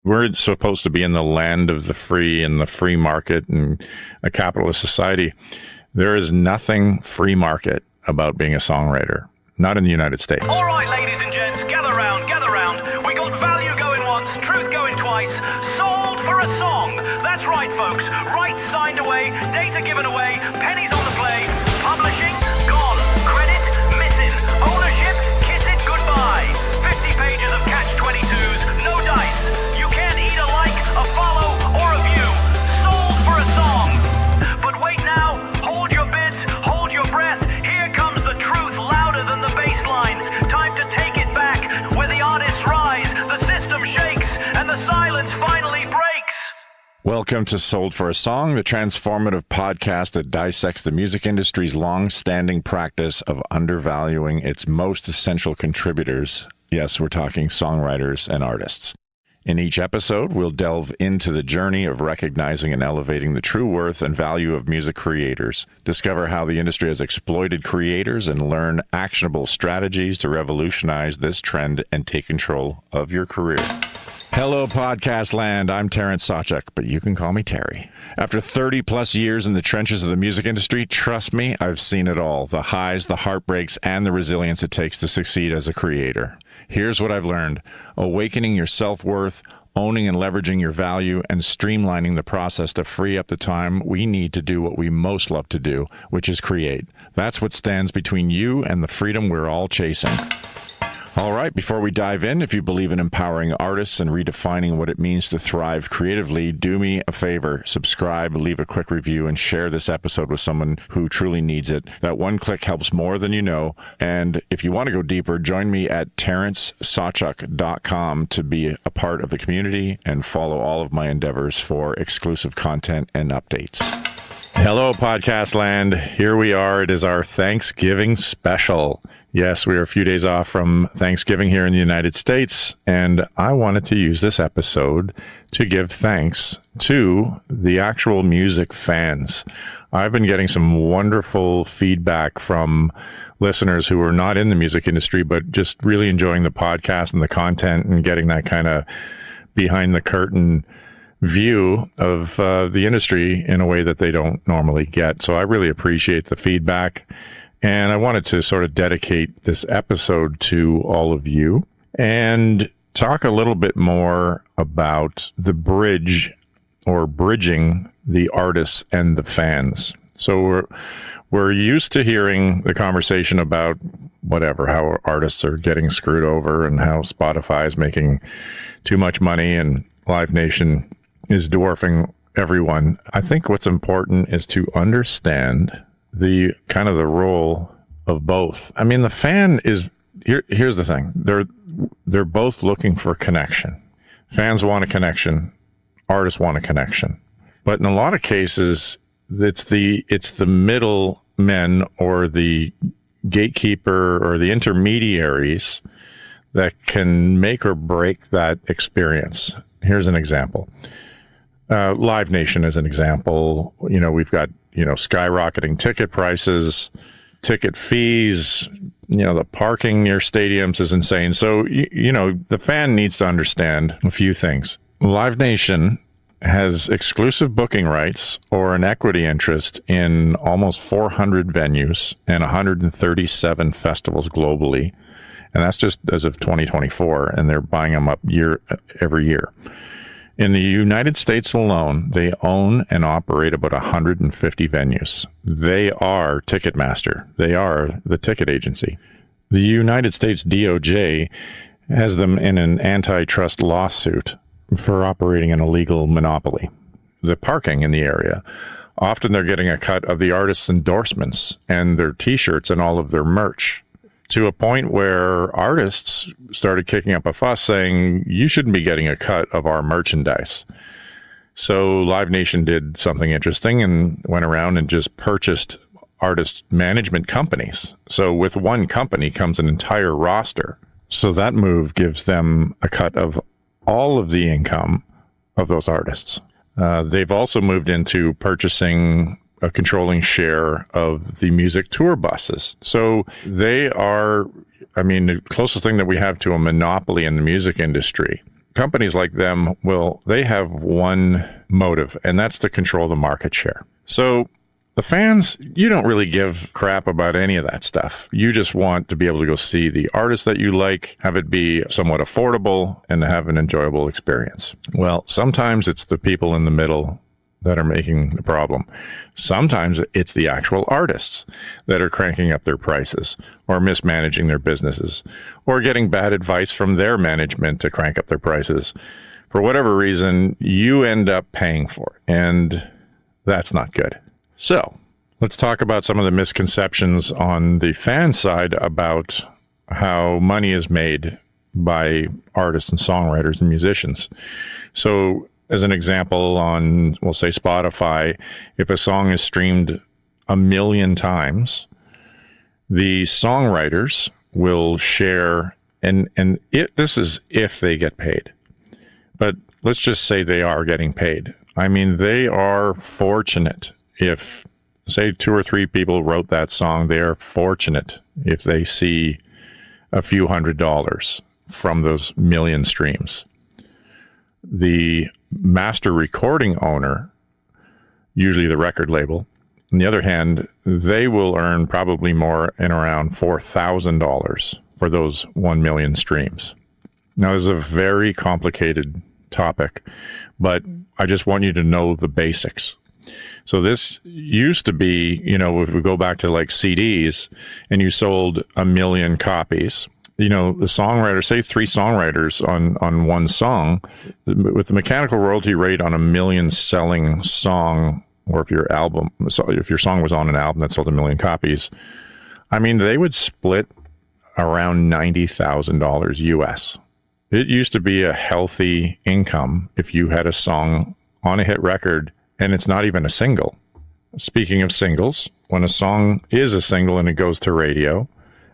We're supposed to be in the land of the free and the free market and a capitalist society. There is nothing free market about being a songwriter, not in the United States. All right, ladies and gents, gather round. We got value going once, truth going twice, sold for a song. That's right, folks. Rights signed away, data given away, pennies on the play. Publishing, gone. Credit, missing. Ownership, kiss it goodbye. 50 pages of catch-22s, no dice. You can't eat a like, a follow, or a view. Sold for a song. But wait now, hold your bits, hold your breath. Here comes the truth louder than the bass line. Time to take it back, where the artists rise, the system shakes, and the silence finally breaks. Welcome to Sold for a Song, the transformative podcast that dissects the music industry's long-standing practice of undervaluing its most essential contributors. Yes, we're talking songwriters and artists. In each episode, we'll delve into the journey of recognizing and elevating the true worth and value of music creators, discover how the industry has exploited creators, and learn actionable strategies to revolutionize this trend and take control of your career. Hello, podcast land. I'm Terrance Sawchuk, but you can call me Terry. After 30 plus years in the trenches of the music industry, trust me, I've seen it all. The highs, the heartbreaks, and the resilience it takes to succeed as a creator. Here's what I've learned. Awakening your self-worth, owning and leveraging your value, and streamlining the process to free up the time we need to do what we most love to do, which is create. That's what stands between you and the freedom we're all chasing. All right, before we dive in, if you believe in empowering artists and redefining what it means to thrive creatively, do me a favor, subscribe, leave a quick review, and share this episode with someone who truly needs it. That one click helps more than you know. And if you want to go deeper, join me at terrancesawchuk.com to be a part of the community and follow all of my endeavors for exclusive content and updates. Hello, podcast land. Here we are. It is our Thanksgiving special. Yes, we are a few days off from Thanksgiving here in the United States, and I wanted to use this episode to give thanks to the actual music fans. I've been getting some wonderful feedback from listeners who are not in the music industry, but just really enjoying the podcast and the content and getting that kind of behind the curtain view of the industry in a way that they don't normally get. So I really appreciate the feedback. And I wanted to sort of dedicate this episode to all of you and talk a little bit more about the bridge or bridging the artists and the fans. So we're used to hearing the conversation about whatever, how artists are getting screwed over and how Spotify is making too much money and Live Nation is dwarfing everyone. I think what's important is to understand the kind of the role of both. I mean, the fan is here's the thing. They're both looking for connection. Fans want a connection, artists want a connection. But in a lot of cases, it's the middlemen or the gatekeeper or the intermediaries that can make or break that experience. Here's an example. Live Nation is an example. You know, we've got skyrocketing ticket prices, ticket fees, the parking near stadiums is insane. So, the fan needs to understand a few things. Live Nation has exclusive booking rights or an equity interest in almost 400 venues and 137 festivals globally. And that's just as of 2024, and they're buying them up every year. In the United States alone, they own and operate about 150 venues. They are Ticketmaster. They are the ticket agency. The United States DOJ has them in an antitrust lawsuit for operating an illegal monopoly. The parking in the area. Often they're getting a cut of the artists' endorsements and their T-shirts and all of their merch, to a point where artists started kicking up a fuss saying, you shouldn't be getting a cut of our merchandise. So Live Nation did something interesting and went around and just purchased artist management companies. So with one company comes an entire roster. So that move gives them a cut of all of the income of those artists. They've also moved into purchasing a controlling share of the music tour buses. So they are, the closest thing that we have to a monopoly in the music industry companies like them they have one motive, and that's to control the market share. So the fans, you don't really give crap about any of that stuff. You just want to be able to go see the artist that you like, have it be somewhat affordable, and have an enjoyable experience. Well, sometimes it's the people in the middle that are making the problem. Sometimes it's the actual artists that are cranking up their prices or mismanaging their businesses or getting bad advice from their management to crank up their prices. For whatever reason, you end up paying for it, and that's not good. So let's talk about some of the misconceptions on the fan side about how money is made by artists and songwriters and musicians. So as an example, on, we'll say Spotify, if a song is streamed 1 million times, the songwriters will share, this is if they get paid. But let's just say they are getting paid. I mean, they are fortunate if, say, 2 or 3 people wrote that song. They are fortunate if they see a few $100s from those 1 million streams. The master recording owner, usually the record label, on the other hand, they will earn probably more in around $4,000 for those 1 million streams. Now, this is a very complicated topic, but I just want you to know the basics. So this used to be, if we go back to like CDs and you sold 1 million copies, the songwriter, say 3 songwriters on one song, with the mechanical royalty rate on 1 million selling song, or if your song was on an album that sold 1 million copies, I mean, they would split around $90,000 US. It used to be a healthy income if you had a song on a hit record and it's not even a single. Speaking of singles, when a song is a single and it goes to radio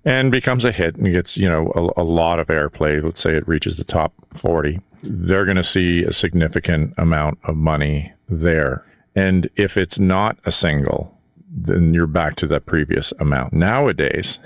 and becomes a hit and gets, a lot of airplay, let's say it reaches the top 40, they're going to see a significant amount of money there. And if it's not a single, then you're back to that previous amount. Nowadays,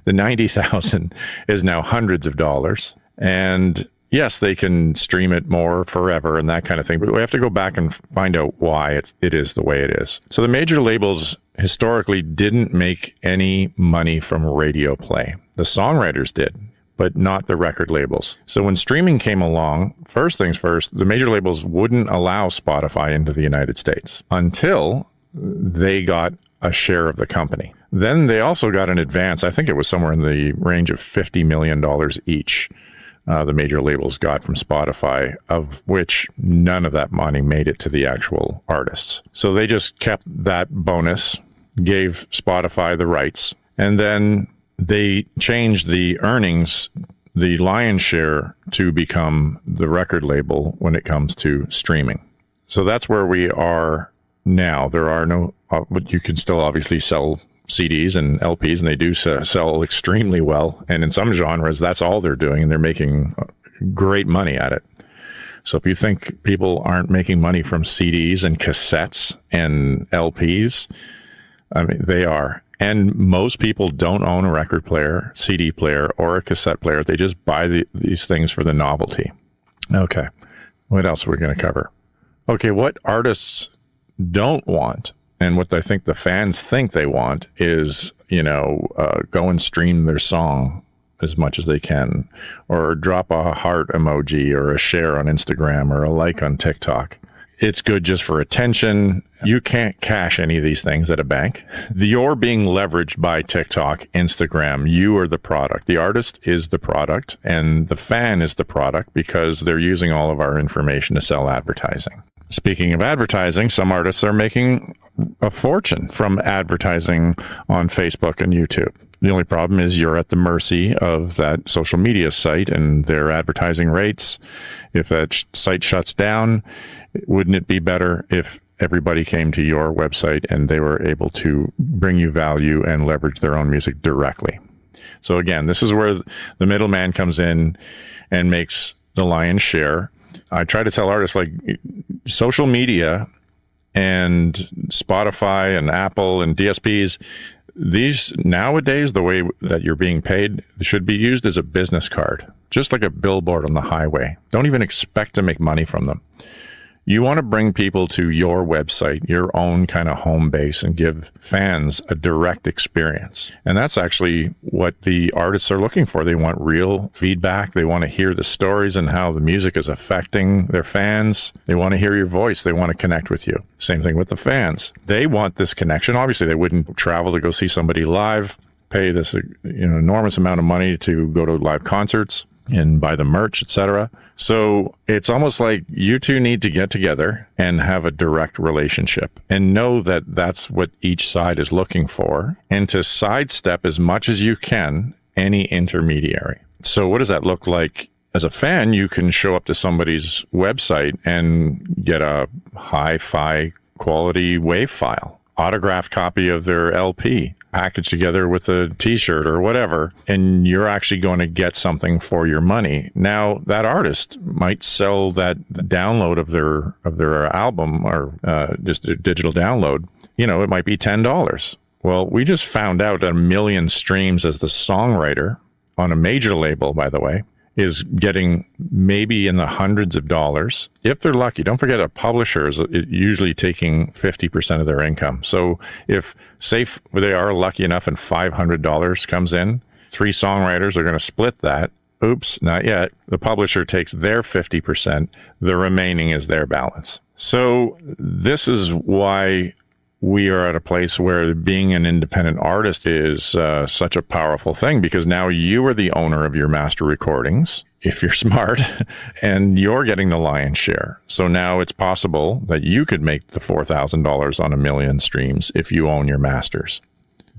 the 90,000 is now hundreds of dollars. And yes, they can stream it more forever and that kind of thing, but we have to go back and find out why it is the way it is. So the major labels historically didn't make any money from radio play. The songwriters did, but not the record labels. So when streaming came along, first things first, the major labels wouldn't allow Spotify into the United States until they got a share of the company. Then they also got an advance. I think it was somewhere in the range of $50 million each. The major labels got from Spotify, of which none of that money made it to the actual artists. So they just kept that bonus, gave Spotify the rights, and then they changed the earnings, the lion's share, to become the record label when it comes to streaming. So that's where we are now. There are no, but you can still obviously sell CDs and LPs, and they do sell extremely well. And in some genres, that's all they're doing, and they're making great money at it. So if you think people aren't making money from CDs and cassettes and LPs, I mean, they are. And most people don't own a record player, CD player, or a cassette player. They just buy these things for the novelty. Okay, what else are we going to cover? Okay, what artists don't want, and what I think the fans think they want, is, go and stream their song as much as they can, or drop a heart emoji, or a share on Instagram, or a like on TikTok. It's good just for attention. You can't cash any of these things at a bank. You're being leveraged by TikTok, Instagram. You are the product. The artist is the product, and the fan is the product, because they're using all of our information to sell advertising. Speaking of advertising, some artists are making a fortune from advertising on Facebook and YouTube. The only problem is you're at the mercy of that social media site and their advertising rates. If that site shuts down, wouldn't it be better if everybody came to your website and they were able to bring you value and leverage their own music directly? So again, this is where the middleman comes in and makes the lion's share. I try to tell artists, like, social media and Spotify and Apple and DSPs, these nowadays, the way that you're being paid should be used as a business card. just like a billboard on the highway. Don't even expect to make money from them. You want to bring people to your website, your own kind of home base, and give fans a direct experience. And that's actually what the artists are looking for. They want real feedback. They want to hear the stories and how the music is affecting their fans. They want to hear your voice. They want to connect with you. Same thing with the fans. They want this connection. Obviously, they wouldn't travel to go see somebody live, pay this enormous amount of money to go to live concerts and buy the merch, etc. So it's almost like you two need to get together and have a direct relationship and know that that's what each side is looking for, and to sidestep as much as you can any intermediary. So what does that look like? As a fan, you can show up to somebody's website and get a hi-fi quality WAV file, autographed copy of their LP, packaged together with a t-shirt or whatever, and you're actually going to get something for your money. Now, that artist might sell that download of their album, or just a digital download. It might be $10. Well, we just found out that 1 million streams as the songwriter on a major label, by the way, is getting maybe in the hundreds of dollars if they're lucky. Don't forget, a publisher is usually taking 50% of their income. So if, say, they are lucky enough and $500 comes in, 3 songwriters are going to split that. Oops, not yet. The publisher takes their 50%. The remaining is their balance. So this is why we are at a place where being an independent artist is such a powerful thing, because now you are the owner of your master recordings, if you're smart, and you're getting the lion's share. So now it's possible that you could make the $4,000 on 1 million streams if you own your masters.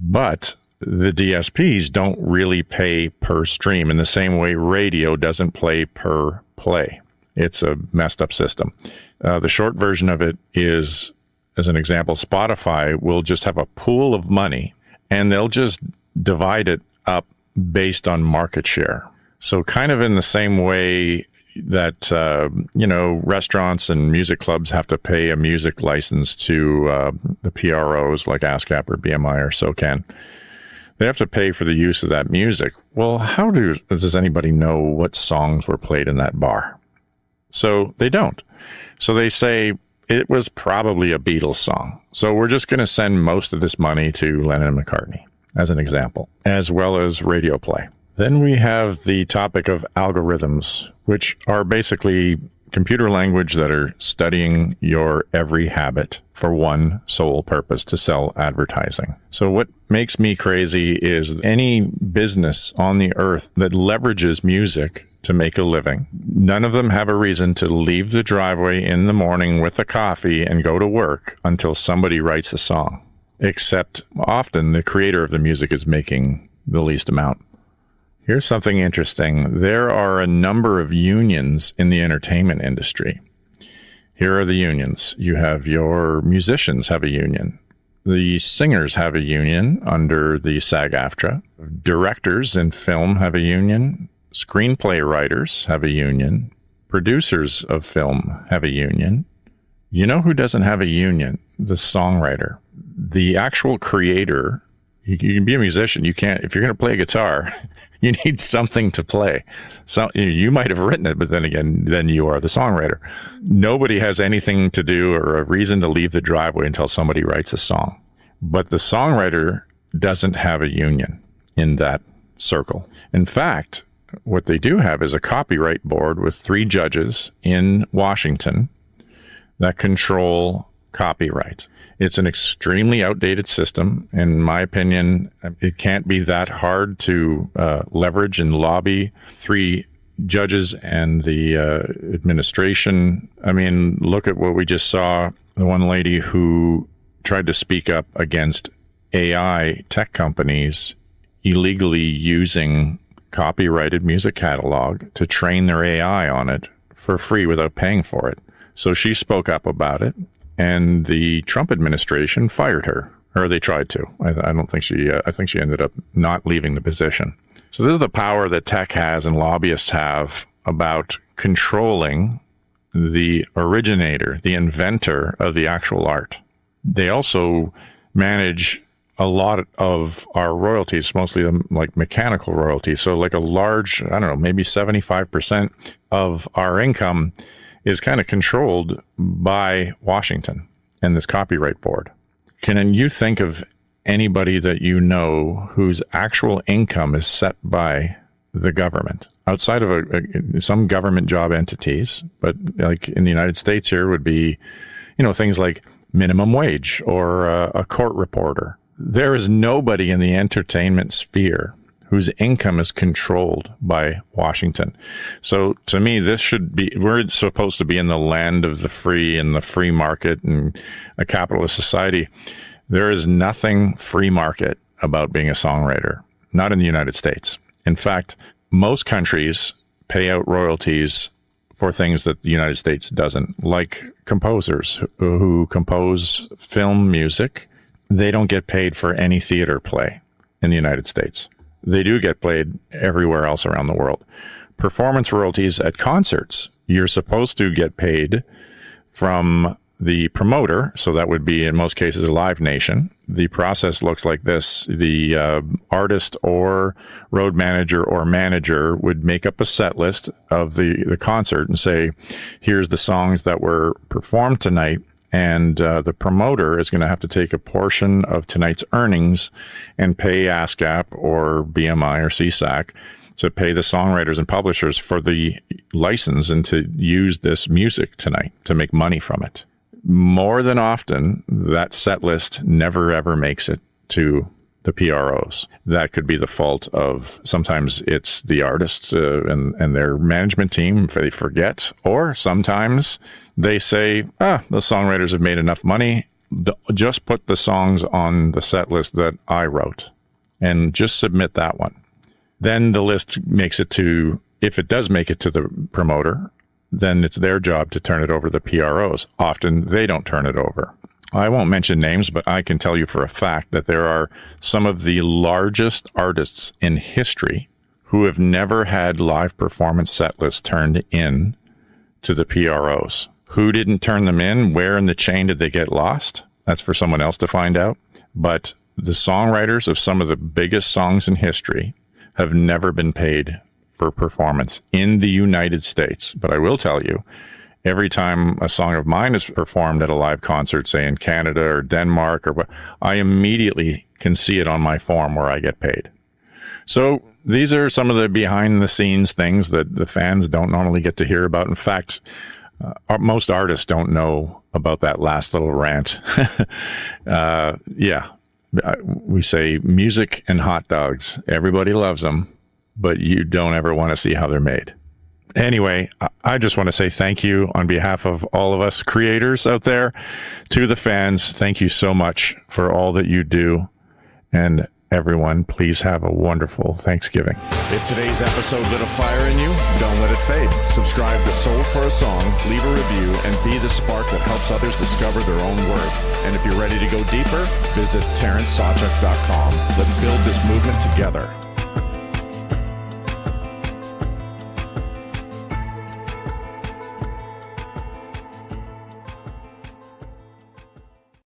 But the DSPs don't really pay per stream in the same way radio doesn't pay per play. It's a messed up system. The short version of it is, as an example, Spotify will just have a pool of money and they'll just divide it up based on market share. So kind of in the same way that, restaurants and music clubs have to pay a music license to the PROs like ASCAP or BMI or SOCAN. They have to pay for the use of that music. Well, how does anybody know what songs were played in that bar? So they don't. So they say, it was probably a Beatles song. So we're just going to send most of this money to Lennon and McCartney, as an example, as well as radio play. Then we have the topic of algorithms, which are basically computer language that are studying your every habit for one sole purpose: to sell advertising. So what makes me crazy is any business on the earth that leverages music to make a living. None of them have a reason to leave the driveway in the morning with a coffee and go to work until somebody writes a song, except often the creator of the music is making the least amount. Here's something interesting. There are a number of unions in the entertainment industry. Here are the unions. You have your musicians have a union. The singers have a union under the SAG-AFTRA. Directors in film have a union. Screenplay writers have a union. Producers of film have a union. You know who doesn't have a union? The songwriter. The actual creator. You can be a musician. You can't, if you're going to play a guitar, you need something to play. So you might have written it, but then again, then you are the songwriter. Nobody has anything to do or a reason to leave the driveway until somebody writes a song. But the songwriter doesn't have a union in that circle. In fact, what they do have is a copyright board with 3 judges in Washington that control copyright. It's an extremely outdated system. In my opinion, it can't be that hard to leverage and lobby 3 judges and the administration. I mean, look at what we just saw. The one lady who tried to speak up against AI tech companies illegally using copyrighted music catalog to train their AI on it for free without paying for it. So she spoke up about it, and the Trump administration fired her, or they tried to. I don't think I think she ended up not leaving the position. So this is the power that tech has and lobbyists have about controlling the originator, the inventor of the actual art. They also manage a lot of our royalties, mostly like mechanical royalties. So like a large, I don't know, maybe 75% of our income is kind of controlled by Washington and this copyright board. Can you think of anybody that you know whose actual income is set by the government outside of some government job entities? But like in the United States here would be, things like minimum wage or a court reporter. There is nobody in the entertainment sphere whose income is controlled by Washington. So to me, we're supposed to be in the land of the free and the free market and a capitalist society. There is nothing free market about being a songwriter, not in the United States. In fact, most countries pay out royalties for things that the United States doesn't, like composers who compose film music. They don't get paid for any theater play in the United States. They do get played everywhere else around the world. Performance royalties at concerts, you're supposed to get paid from the promoter, so that would be in most cases a Live Nation. The process looks like this. The artist or road manager or manager would make up a set list of the concert and say, here's the songs that were performed tonight. And the promoter is going to have to take a portion of tonight's earnings and pay ASCAP or BMI or CSAC to pay the songwriters and publishers for the license and to use this music tonight to make money from it. More than often, that set list never ever makes it to the PROs. That could be the fault of, sometimes it's the artists and their management team if they forget, or sometimes they say, the songwriters have made enough money, just put the songs on the set list that I wrote and just submit that one. Then the list makes it to, if it does make it to the promoter, then it's their job to turn it over to the PROs. Often they don't turn it over. I won't mention names, but I can tell you for a fact that there are some of the largest artists in history who have never had live performance set lists turned in to the PROs. Who didn't turn them in? Where in the chain did they get lost? That's for someone else to find out. But the songwriters of some of the biggest songs in history have never been paid for performance in the United States. But I will tell you, every time a song of mine is performed at a live concert, say in Canada or Denmark, I immediately can see it on my form where I get paid. So these are some of the behind the scenes things that the fans don't normally get to hear about. In fact, most artists don't know about that last little rant. We say music and hot dogs. Everybody loves them, but you don't ever want to see how they're made. Anyway, I just want to say thank you on behalf of all of us creators out there to the fans. Thank you so much for all that you do. And everyone, please have a wonderful Thanksgiving. If today's episode lit a fire in you, don't let it fade. Subscribe to Soul for a Song, leave a review, and be the spark that helps others discover their own worth. And if you're ready to go deeper, visit TerranceSawchuk.com. Let's build this movement together.